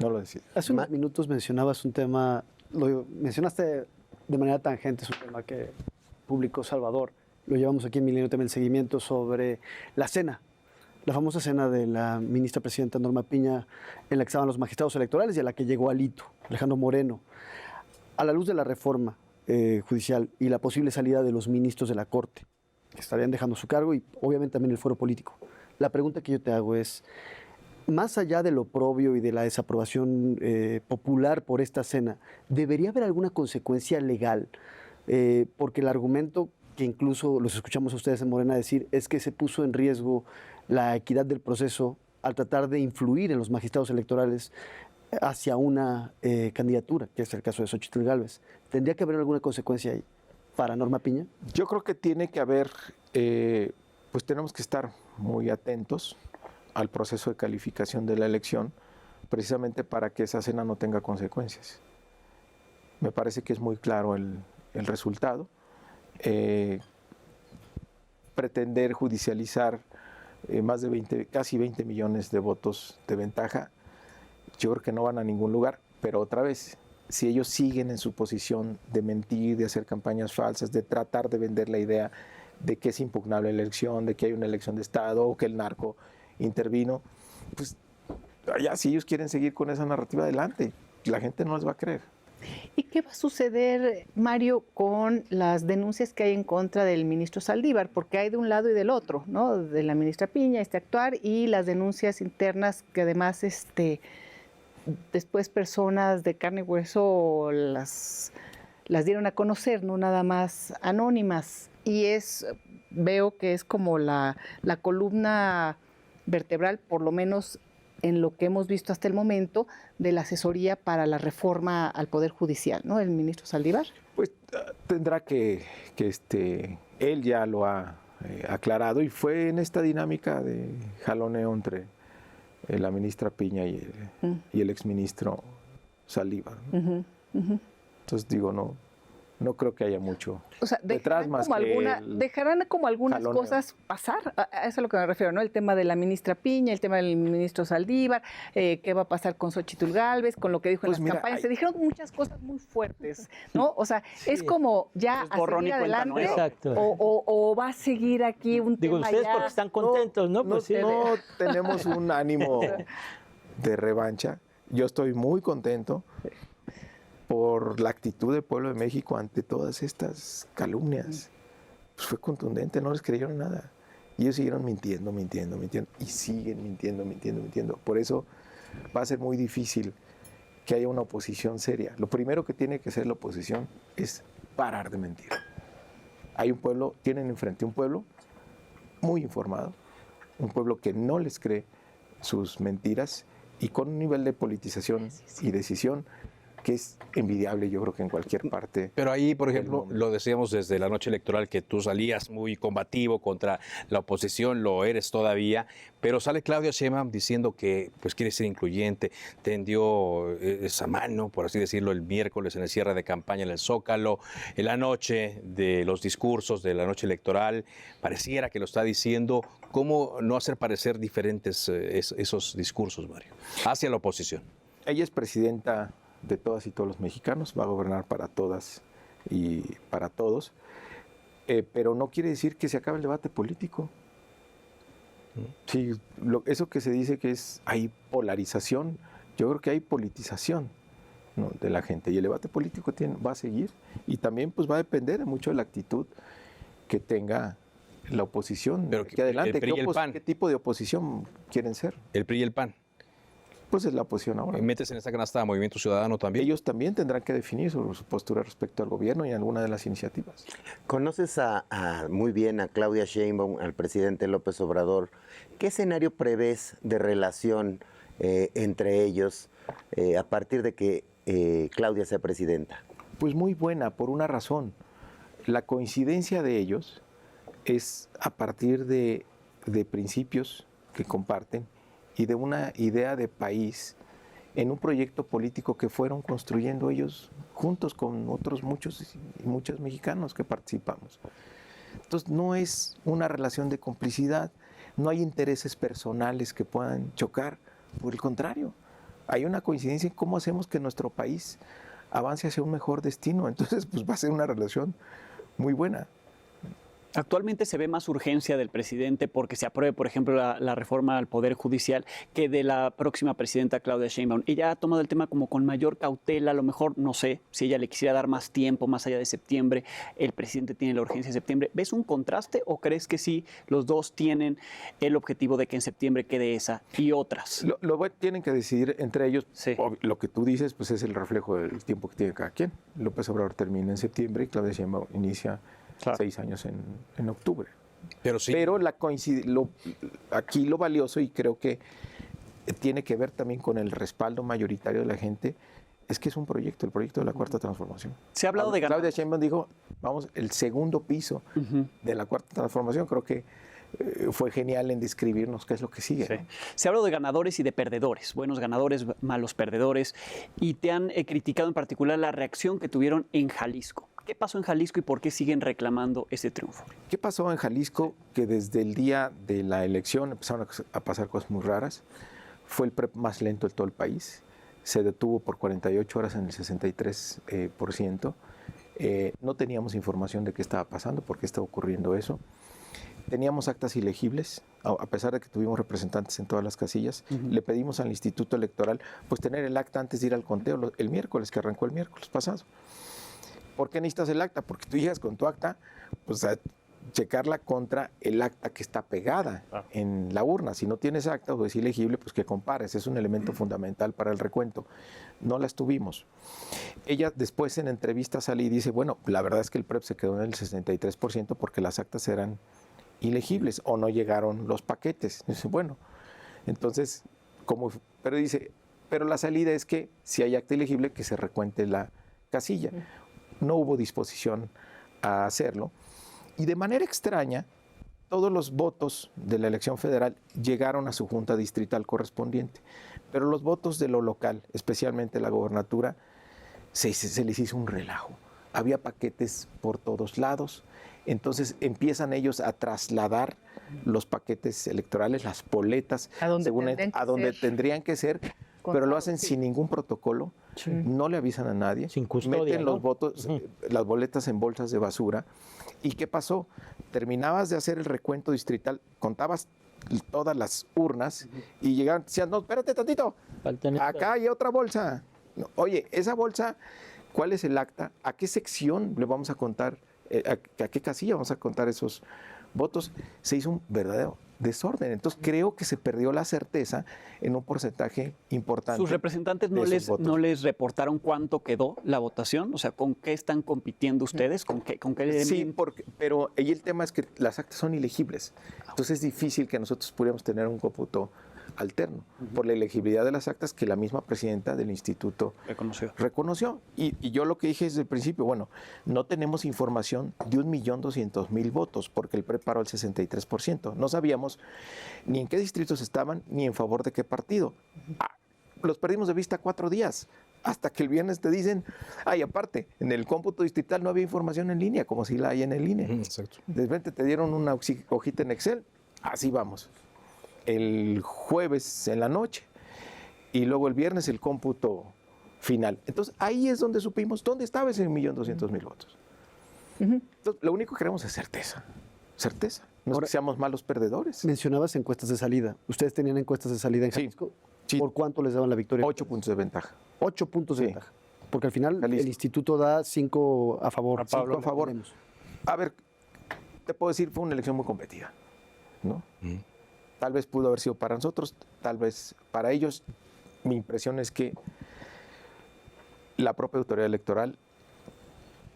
No lo he decidido. Hace unos minutos mencionabas un tema, lo mencionaste de manera tangente, es un tema que publicó Salvador. Lo llevamos aquí en Milenio también el seguimiento sobre la cena, la famosa cena de la ministra presidenta Norma Piña, en la que estaban los magistrados electorales y a la que llegó Alito, Alejandro Moreno. A la luz de la reforma judicial y la posible salida de los ministros de la Corte, que estarían dejando su cargo y obviamente también el foro político. La pregunta que yo te hago es, más allá de lo oprobio y de la desaprobación popular por esta cena, ¿debería haber alguna consecuencia legal? Porque el argumento que incluso los escuchamos a ustedes en Morena decir es que se puso en riesgo la equidad del proceso al tratar de influir en los magistrados electorales hacia una candidatura, que es el caso de Xóchitl Gálvez. ¿Tendría que haber alguna consecuencia ahí para Norma Piña? Yo creo que tiene que haber, pues tenemos que estar muy atentos al proceso de calificación de la elección, precisamente para que esa cena no tenga consecuencias. Me parece que es muy claro el resultado. Pretender judicializar más de casi 20 millones de votos de ventaja, yo creo que no van a ningún lugar, pero otra vez, si ellos siguen en su posición de mentir, de hacer campañas falsas, de tratar de vender la idea de que es impugnable la elección, de que hay una elección de Estado o que el narco intervino, pues ya si ellos quieren seguir con esa narrativa adelante, la gente no les va a creer. ¿Y qué va a suceder, Mario, con las denuncias que hay en contra del ministro Saldívar? Porque hay de un lado y del otro, ¿no? De la ministra Piña, actuar, y las denuncias internas que además después personas de carne y hueso las dieron a conocer, no nada más anónimas. Y veo que es como la columna vertebral, por lo menos en lo que hemos visto hasta el momento, de la asesoría para la reforma al Poder Judicial, ¿no? El ministro Saldívar. Pues tendrá que él ya lo ha aclarado, y fue en esta dinámica de jaloneo entre la ministra Piña y el exministro Saldívar, ¿no? Entonces digo, no creo que haya mucho O sea, detrás más que dejarán como algunas jaloneo. cosas pasar. A eso es a lo que me refiero, ¿no? El tema de la ministra Piña, el tema del ministro Saldívar, qué va a pasar con Xóchitl Gálvez, con lo que dijo Pues en las mira, campañas. hay- Se dijeron muchas cosas muy fuertes, ¿no? O sea, es como ya Es a borrón y seguir cuenta adelante nueva. Exacto. o va a seguir aquí un Digo, tema ustedes ya. porque están contentos, ¿no? No, Pues sí. no tenemos un ánimo de revancha. Yo estoy muy contento por la actitud del pueblo de México ante todas estas calumnias. Pues fue contundente, no les creyeron nada. Y ellos siguieron mintiendo y siguen mintiendo. Por eso va a ser muy difícil que haya una oposición seria. Lo primero que tiene que hacer la oposición es parar de mentir. Hay un pueblo, tienen enfrente un pueblo muy informado, un pueblo que no les cree sus mentiras y con un nivel de politización y decisión que es envidiable, yo creo que en cualquier parte. Pero ahí, por del ejemplo, mundo. lo decíamos desde la noche electoral, que tú salías muy combativo contra la oposición, lo eres todavía, pero sale Claudia Sheinbaum diciendo que pues quiere ser incluyente, tendió esa mano, por así decirlo, el miércoles en el cierre de campaña en el Zócalo, en la noche de los discursos de la noche electoral, pareciera que lo está diciendo. ¿Cómo no hacer parecer diferentes esos discursos, Mario, hacia la oposición? Ella es presidenta de todas y todos los mexicanos, va a gobernar para todas y para todos, pero no quiere decir que se acabe el debate político. Sí, eso que se dice que hay polarización, yo creo que hay politización, ¿no?, de la gente, y el debate político va a seguir, y también pues va a depender mucho de la actitud que tenga la oposición. Pero que adelante, el PRI y el PAN. ¿qué tipo de oposición quieren ser? El PRI y el PAN. Pues es la oposición ahora. ¿Metes en esta canasta a Movimiento Ciudadano también? Ellos también tendrán que definir su postura respecto al gobierno y a alguna de las iniciativas. Conoces muy bien a Claudia Sheinbaum, al presidente López Obrador. ¿Qué escenario prevés de relación entre ellos a partir de que Claudia sea presidenta? Pues muy buena, por una razón. La coincidencia de ellos es a partir de principios que comparten y de una idea de país en un proyecto político que fueron construyendo ellos juntos con otros muchos y muchos mexicanos que participamos. Entonces no es una relación de complicidad, no hay intereses personales que puedan chocar, por el contrario, hay una coincidencia en cómo hacemos que nuestro país avance hacia un mejor destino. Entonces pues va a ser una relación muy buena. Actualmente se ve más urgencia del presidente porque se apruebe, por ejemplo, la reforma al Poder Judicial que de la próxima presidenta Claudia Sheinbaum. Ella ha tomado el tema como con mayor cautela, a lo mejor, no sé, si ella le quisiera dar más tiempo, más allá de septiembre, el presidente tiene la urgencia de septiembre. ¿Ves un contraste o crees que sí, los dos tienen el objetivo de que en septiembre quede esa y otras? Tienen que decidir entre ellos. Sí. Lo que tú dices pues es el reflejo del tiempo que tiene cada quien. López Obrador termina en septiembre y Claudia Sheinbaum inicia 6 años en octubre. Pero sí. Pero aquí lo valioso, y creo que tiene que ver también con el respaldo mayoritario de la gente, es que es un proyecto, el proyecto de la Cuarta Transformación. Se ha hablado de ganar. Claudia Sheinbaum dijo, vamos, el segundo piso de la Cuarta Transformación. Creo que fue genial en describirnos qué es lo que sigue. Sí. ¿No? Se habla de ganadores y de perdedores, buenos ganadores, malos perdedores, y te han criticado en particular la reacción que tuvieron en Jalisco. ¿Qué pasó en Jalisco y por qué siguen reclamando ese triunfo? ¿Qué pasó en Jalisco? Que desde el día de la elección empezaron a pasar cosas muy raras. Fue el PREP más lento de todo el país. Se detuvo por 48 horas en el 63%. No teníamos información de qué estaba pasando, por qué estaba ocurriendo eso. Teníamos actas ilegibles, a pesar de que tuvimos representantes en todas las casillas. Le pedimos al Instituto Electoral pues tener el acta antes de ir al conteo el miércoles, que arrancó el miércoles pasado. ¿Por qué necesitas el acta? Porque tú llegas con tu acta pues a checarla contra el acta que está pegada en la urna. Si no tienes acta o es ilegible, pues que compares. Es un elemento fundamental para el recuento. No las tuvimos. Ella después en entrevista sale y dice, bueno, la verdad es que el PREP se quedó en el 63% porque las actas eran ilegibles o no llegaron los paquetes. Dice, bueno, entonces, pero dice, pero la salida es que si hay acta ilegible, que se recuente la casilla. No hubo disposición a hacerlo. Y de manera extraña, todos los votos de la elección federal llegaron a su junta distrital correspondiente, pero los votos de lo local, especialmente la gobernatura, se les hizo un relajo. Había paquetes por todos lados, entonces empiezan ellos a trasladar los paquetes electorales, las boletas, A donde según tendrían que a donde ser tendrían que ser, pero lo hacen sí. sin ningún protocolo, no le avisan a nadie, Sin custodia, meten ¿no? los votos, las boletas en bolsas de basura. ¿Y qué pasó? Terminabas de hacer el recuento distrital, contabas todas las urnas y llegaban, decían, no, espérate tantito, Faltan estas. acá hay otra bolsa. No, oye, esa bolsa, ¿cuál es el acta? ¿A qué sección le vamos a contar? ¿A qué casilla vamos a contar esos votos? Se hizo un verdadero desorden. Entonces creo que se perdió la certeza en un porcentaje importante. ¿Sus representantes de esos votos. no les reportaron cuánto quedó la votación? O sea, ¿con qué están compitiendo ustedes? ¿Con qué Sí, pero ahí el tema es que las actas son ilegibles. Entonces es difícil que nosotros pudiéramos tener un cómputo alterno por la elegibilidad de las actas que la misma presidenta del instituto reconoció. Y yo lo que dije desde el principio, bueno, no tenemos información de 1.200.000 votos porque el PRE paró el 63%. No sabíamos ni en qué distritos estaban ni en favor de qué partido. Los perdimos de vista 4 días. Hasta que el viernes te dicen, ay, aparte, en el cómputo distrital no había información en línea, como si la hay en el INE. Exacto. De repente te dieron una hojita en Excel, así vamos. El jueves en la noche y luego el viernes el cómputo final. Entonces ahí es donde supimos dónde estaba ese 1.200.000 votos. Entonces, lo único que queremos es certeza, certeza. No es Ahora, que seamos malos perdedores. Mencionabas encuestas de salida. ¿Ustedes tenían encuestas de salida en Sí, Jalisco? sí. ¿Por cuánto les daban la victoria? 8 puntos de ventaja. 8 puntos de Sí. ventaja. Porque al final Jalisco. el instituto da 5 a favor. A Pablo, 5 a favor. A ver, te puedo decir, fue una elección muy competitiva, ¿no? Tal vez pudo haber sido para nosotros, tal vez para ellos. Mi impresión es que la propia autoridad electoral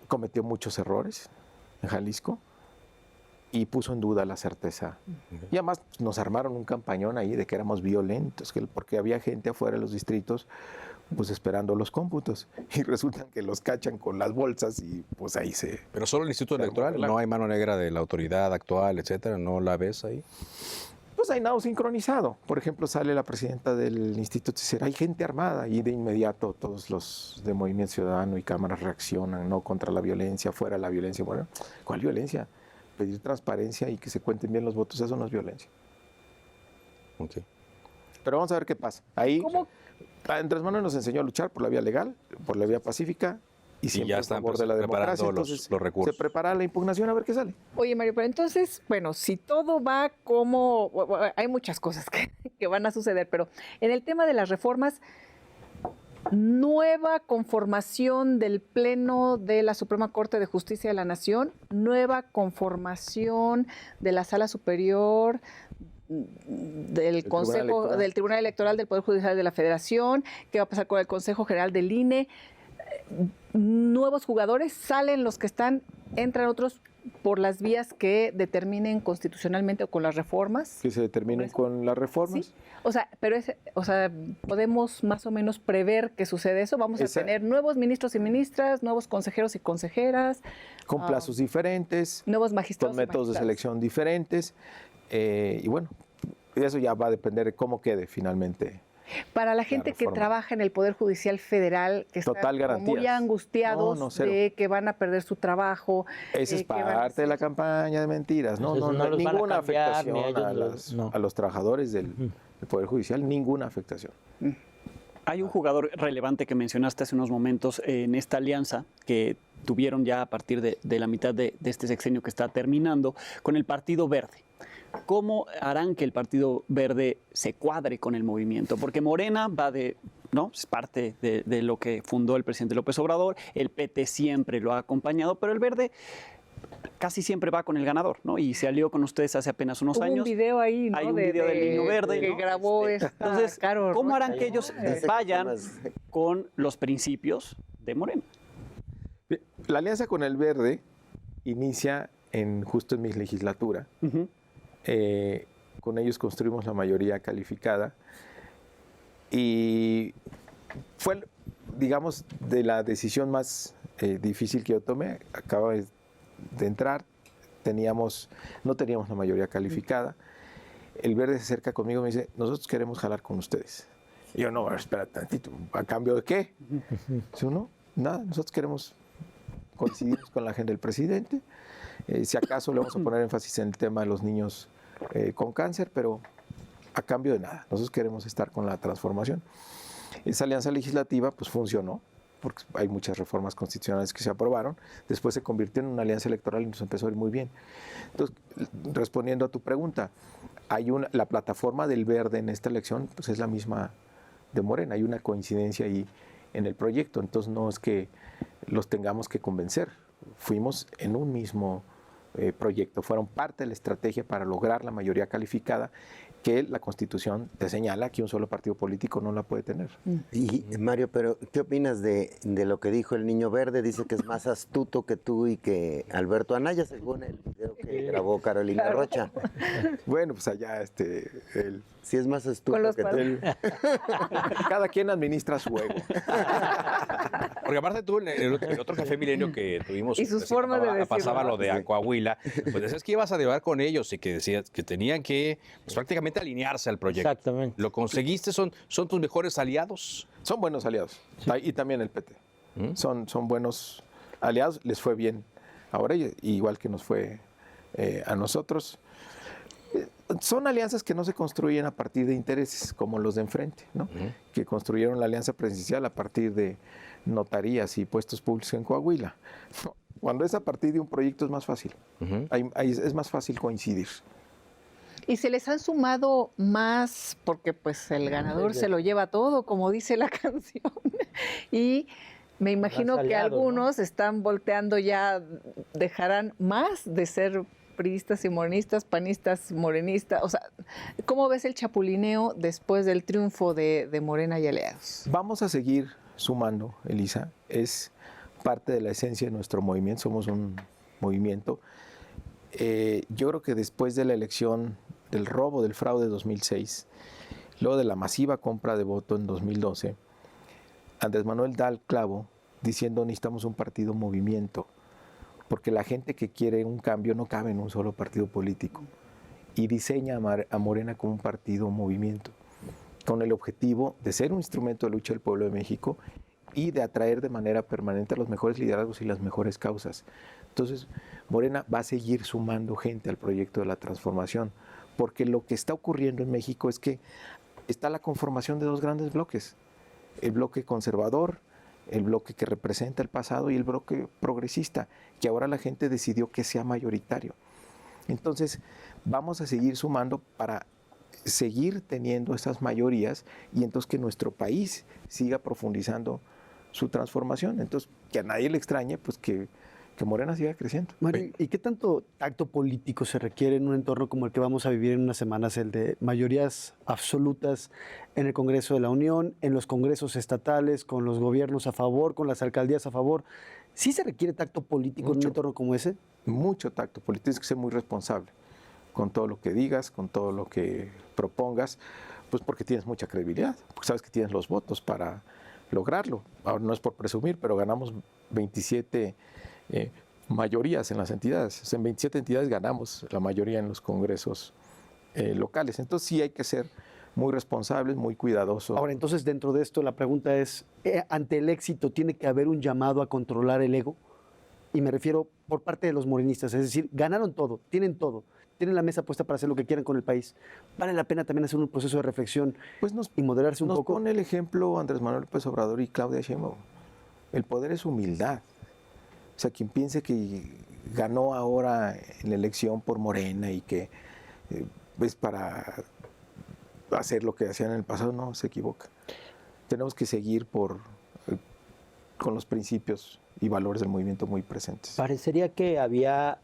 cometió muchos errores en Jalisco y puso en duda la certeza. Y además pues, nos armaron un campañón ahí de que éramos violentos, porque había gente afuera de los distritos pues esperando los cómputos y resultan que los cachan con las bolsas y pues ahí se... Pero solo el Instituto Se armó Electoral, relajo. no hay mano negra de la autoridad actual, etcétera, ¿no la ves ahí? Pues hay nada sincronizado. Por ejemplo, sale la presidenta del instituto y dice, hay gente armada y de inmediato todos los de Movimiento Ciudadano y cámaras reaccionan, ¿no? Contra la violencia, fuera la violencia. Bueno, ¿cuál violencia? Pedir transparencia y que se cuenten bien los votos, eso no es violencia. Ok. Pero vamos a ver qué pasa. Ahí ¿Cómo? Andrés Manuel nos enseñó a luchar por la vía legal, por la vía pacífica y siempre ya a están favor de la preparando democracia. los Entonces, recursos. se prepara la impugnación a ver qué sale. Oye, Mario, pero entonces, bueno, si todo va como... Hay muchas cosas que van a suceder, pero en el tema de las reformas, nueva conformación del Pleno de la Suprema Corte de Justicia de la Nación, nueva conformación de la Sala Superior del Tribunal Consejo, Electoral. del Tribunal Electoral del Poder Judicial de la Federación, qué va a pasar con el Consejo General del INE. Nuevos jugadores, salen los que están, entran otros por las vías que determinen constitucionalmente o con las reformas. Que se determinen con las reformas. ¿Sí? O sea, pero podemos más o menos prever que sucede eso. Vamos a tener nuevos ministros y ministras, nuevos consejeros y consejeras, Con plazos diferentes, nuevos magistrados. con y métodos de magistradas. selección diferentes. Y bueno, eso ya va a depender de cómo quede finalmente. Para la gente que reforma. trabaja en el Poder Judicial Federal, que Total están como garantías. muy angustiados No, cero. de que van a perder su trabajo. Esa es que van a parte de la hacer- campaña de mentiras. No, Entonces, no, no los van a ninguna cambiar, afectación ni ellos a, los- no. a los trabajadores del Poder Judicial, ninguna afectación. Hay un jugador relevante que mencionaste hace unos momentos en esta alianza que tuvieron ya a partir de la mitad de este sexenio que está terminando con el Partido Verde. ¿Cómo harán que el Partido Verde se cuadre con el movimiento? Porque Morena va ¿no? Es parte de lo que fundó el presidente López Obrador, el PT siempre lo ha acompañado, pero el Verde casi siempre va con el ganador, ¿no? Y se alió con ustedes hace apenas unos Hubo años. un video ahí, ¿no? Hay un video del Niño Verde, que ¿no? grabó Entonces, Caro ¿cómo Rocha, harán que ¿no? ellos Dice que vayan son las- con los principios de Morena? La alianza con el Verde inicia justo en mi legislatura. Ujú. Con ellos construimos la mayoría calificada y fue, digamos, de la decisión más difícil que yo tomé. Acabo de entrar, no teníamos la mayoría calificada. El Verde se acerca conmigo y me dice, nosotros queremos jalar con ustedes. Y yo, no, espera tantito, ¿a cambio de qué? Dice, no, nada, nosotros queremos coincidir con la agenda del presidente. Si acaso le vamos a poner énfasis en el tema de los niños con cáncer, pero a cambio de nada. Nosotros queremos estar con la transformación. Esa alianza legislativa pues funcionó, porque hay muchas reformas constitucionales que se aprobaron. Después se convirtió en una alianza electoral y nos empezó a ir muy bien. Entonces, respondiendo a tu pregunta, la plataforma del Verde en esta elección pues es la misma de Morena. Hay una coincidencia ahí en el proyecto. Entonces, no es que los tengamos que convencer. Fuimos en un mismo proyecto. Fueron parte de la estrategia para lograr la mayoría calificada que la Constitución te señala que un solo partido político no la puede tener. Y Mario, pero ¿qué opinas de lo que dijo el Niño Verde? Dice que es más astuto que tú y que Alberto Anaya, según el video que grabó Carolina Rocha. Bueno, pues allá Sí es más astuto que tú. Cada quien administra su ego. Porque aparte tú, el otro Café Milenio que tuvimos, Y sus formas de decirlo. pasaba lo de Coahuila, pues decías que ibas a dialogar con ellos y que decías que tenían que pues, prácticamente alinearse al proyecto. Exactamente. ¿Lo conseguiste? ¿Son tus mejores aliados? Son buenos aliados. Y también el PT. Son buenos aliados. Les fue bien ahora, igual que nos fue a nosotros. Son alianzas que no se construyen a partir de intereses, como los de enfrente, ¿no? Que construyeron la alianza presidencial a partir de notarías y puestos públicos en Coahuila. Cuando es a partir de un proyecto es más fácil. Es más fácil coincidir. Y se les han sumado más, porque pues el ganador se lo lleva todo, como dice la canción. Y me imagino Más que aliados, algunos están volteando ya, dejarán más de ser priistas y morenistas, panistas, morenistas. O sea, ¿cómo ves el chapulineo después del triunfo de Morena y aliados? Vamos a seguir sumando, Elisa. Es parte de la esencia de nuestro movimiento. Somos un movimiento. Yo creo que después de la elección del robo, del fraude de 2006, luego de la masiva compra de voto en 2012, Andrés Manuel da el clavo diciendo necesitamos un partido movimiento, porque la gente que quiere un cambio no cabe en un solo partido político, y diseña a Morena como un partido movimiento, con el objetivo de ser un instrumento de lucha del pueblo de México y de atraer de manera permanente a los mejores liderazgos y las mejores causas. Entonces, Morena va a seguir sumando gente al proyecto de la transformación, porque lo que está ocurriendo en México es que está la conformación de dos grandes bloques: el bloque conservador, el bloque que representa el pasado, y el bloque progresista, que ahora la gente decidió que sea mayoritario. Entonces, vamos a seguir sumando para seguir teniendo esas mayorías y entonces que nuestro país siga profundizando su transformación. Entonces, que a nadie le extrañe, pues que Morena siga creciendo. Mario, ¿y qué tanto tacto político se requiere en un entorno como el que vamos a vivir en unas semanas, el de mayorías absolutas en el Congreso de la Unión, en los congresos estatales, con los gobiernos a favor, con las alcaldías a favor? ¿Sí se requiere tacto político en un entorno como ese? Mucho tacto político. Tienes que ser muy responsable con todo lo que digas, con todo lo que propongas, pues porque tienes mucha credibilidad, porque sabes que tienes los votos para lograrlo. Ahora no es por presumir, pero ganamos 27 mayorías en las entidades. O sea, en 27 entidades ganamos la mayoría en los congresos locales. Entonces sí hay que ser muy responsables, muy cuidadosos. Ahora, entonces, dentro de esto, la pregunta es, ante el éxito, ¿tiene que haber un llamado a controlar el ego? Y me refiero por parte de los morenistas, es decir, ganaron todo, tienen la mesa puesta para hacer lo que quieran con el país. ¿Vale la pena también hacer un proceso de reflexión y moderarse un poco? Nos pone el ejemplo Andrés Manuel López Obrador y Claudia Sheinbaum. El poder es humildad. O sea, quien piense que ganó ahora en la elección por Morena y que es para hacer lo que hacían en el pasado, no, se equivoca. Tenemos que seguir con los principios y valores del movimiento muy presentes. Parecería que había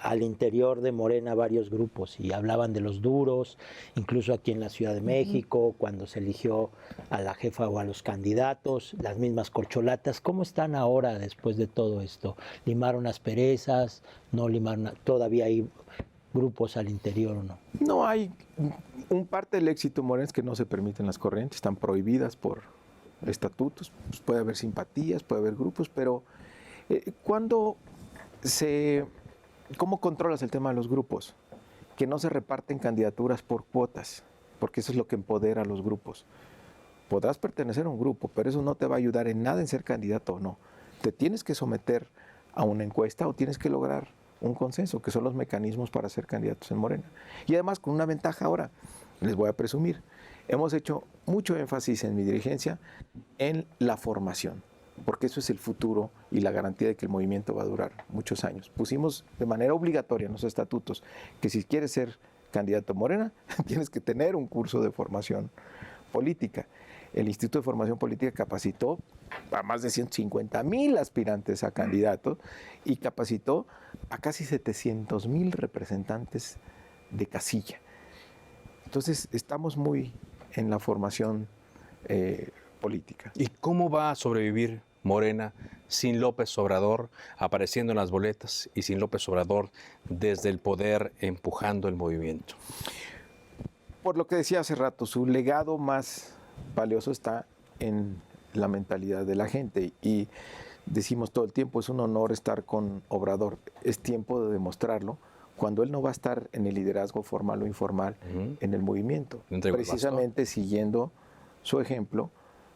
al interior de Morena varios grupos y hablaban de los duros, incluso aquí en la Ciudad de México, cuando se eligió a la jefa o a los candidatos, las mismas corcholatas. ¿Cómo están ahora después de todo esto? ¿Limaron asperezas? ¿No limaron? ¿Todavía hay grupos al interior o no? No, hay un parte del éxito Morena es que no se permiten las corrientes, están prohibidas por estatutos. Pues puede haber simpatías, puede haber grupos, pero cuando se ¿Cómo controlas el tema de los grupos? Que no se reparten candidaturas por cuotas, porque eso es lo que empodera a los grupos. Podrás pertenecer a un grupo, pero eso no te va a ayudar en nada en ser candidato o no. Te tienes que someter a una encuesta o tienes que lograr un consenso, que son los mecanismos para ser candidatos en Morena. Y además con una ventaja ahora, les voy a presumir, hemos hecho mucho énfasis en mi dirigencia en la formación, porque eso es el futuro y la garantía de que el movimiento va a durar muchos años. Pusimos de manera obligatoria en los estatutos que si quieres ser candidato a Morena, tienes que tener un curso de formación política. El Instituto de Formación Política capacitó a más de 150,000 aspirantes a candidatos y capacitó a casi 700,000 representantes de casilla. Entonces, estamos muy en la formación política. ¿Y cómo va a sobrevivir Morena sin López Obrador apareciendo en las boletas y sin López Obrador desde el poder empujando el movimiento? Por lo que decía hace rato, su legado más valioso está en la mentalidad de la gente y decimos todo el tiempo, es un honor estar con Obrador, es tiempo de demostrarlo cuando él no va a estar en el liderazgo formal o informal en el movimiento, precisamente siguiendo su ejemplo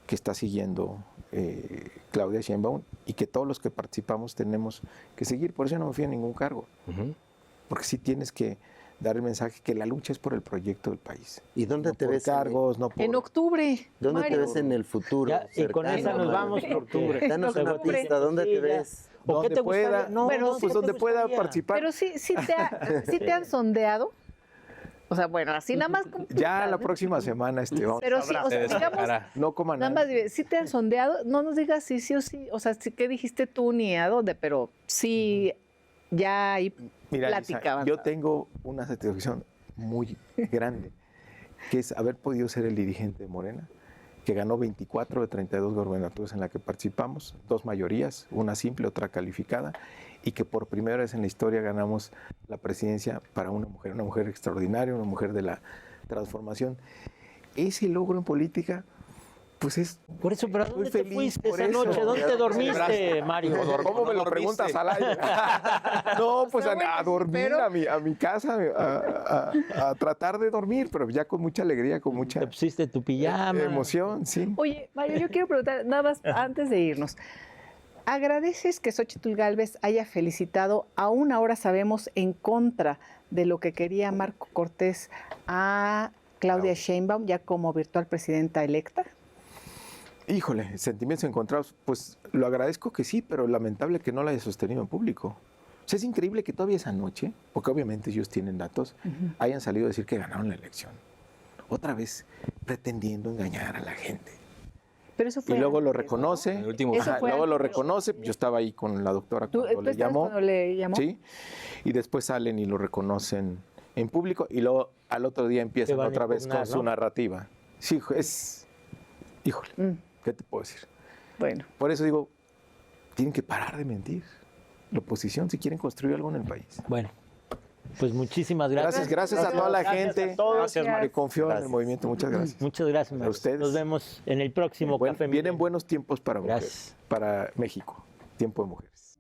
que está siguiendo Claudia Sheinbaum y que todos los que participamos tenemos que seguir. Por eso no me fui a ningún cargo, porque sí tienes que dar el mensaje que la lucha es por el proyecto del país. ¿Y dónde no te por ves? cargos, no por... En octubre. ¿Dónde Mario. te ves en el futuro? Ya, y con cercano, esa nos Mario? vamos porque... Danos una octubre. pista, ¿dónde te ves? ¿O qué donde te pueda, gustaría? No, Pero no, sí, pues ¿qué te donde pueda gustaría? participar. Pero sí te han sondeado. O sea, bueno, así nada más. Ya la próxima semana vamos. Pero sí, o sea, digamos, No coman nada nada. más, dime, si te han sondeado, no nos digas sí, sí o sí. O sea, sí, ¿qué dijiste tú ni a dónde? Pero sí, ya hay Mira, plática. Lisa, yo avanzada. tengo una satisfacción muy grande, que es haber podido ser el dirigente de Morena, que ganó 24 de 32 gobernaturas en la que participamos, 2 mayorías, una simple, otra calificada, y que por primera vez en la historia ganamos la presidencia para una mujer extraordinaria, una mujer de la transformación. Ese logro en política, pues es... Por eso, ¿pero a Muy dónde te feliz fuiste por esa eso. noche? ¿Dónde te dormiste, Celebraste. Mario? ¿Cómo me lo preguntas al aire? No, pues a dormir, pero- a mi casa, a tratar de dormir, pero ya con mucha alegría, con mucha Te pusiste tu pijama. emoción, sí. Oye, Mario, yo quiero preguntar, nada más antes de irnos. ¿Agradeces que Xóchitl Gálvez haya felicitado, aún ahora sabemos, en contra de lo que quería Marco Cortés, a Claudia Sheinbaum ya como virtual presidenta electa? Híjole, sentimientos encontrados, pues lo agradezco que sí, pero lamentable que no la haya sostenido en público. O sea, es increíble que todavía esa noche, porque obviamente ellos tienen datos, hayan salido a decir que ganaron la elección. Otra vez pretendiendo engañar a la gente. Pero eso fue Y luego lo antes, ¿no? reconoce, El último- Eso ajá, fue luego lo antes. reconoce, yo estaba ahí con la doctora ¿Tú cuando le estabas llamó, cuando le llamó? ¿sí? Y después salen y lo reconocen en público y luego al otro día empiezan van a otra vez impugnar, con su ¿no? narrativa. Sí, híjole, Mm, ¿qué te puedo decir? bueno, Por eso digo, tienen que parar de mentir. La oposición si quieren construir algo en el país. Bueno, pues muchísimas gracias. Gracias a toda la Gracias gente a todos. Gracias, Mario. que confió en el Gracias. movimiento. Muchas gracias. Muchas gracias, Mario. ustedes. Nos vemos en el próximo Café Vienen Milenio. buenos tiempos para mujeres, Gracias. para México. Tiempo de mujeres.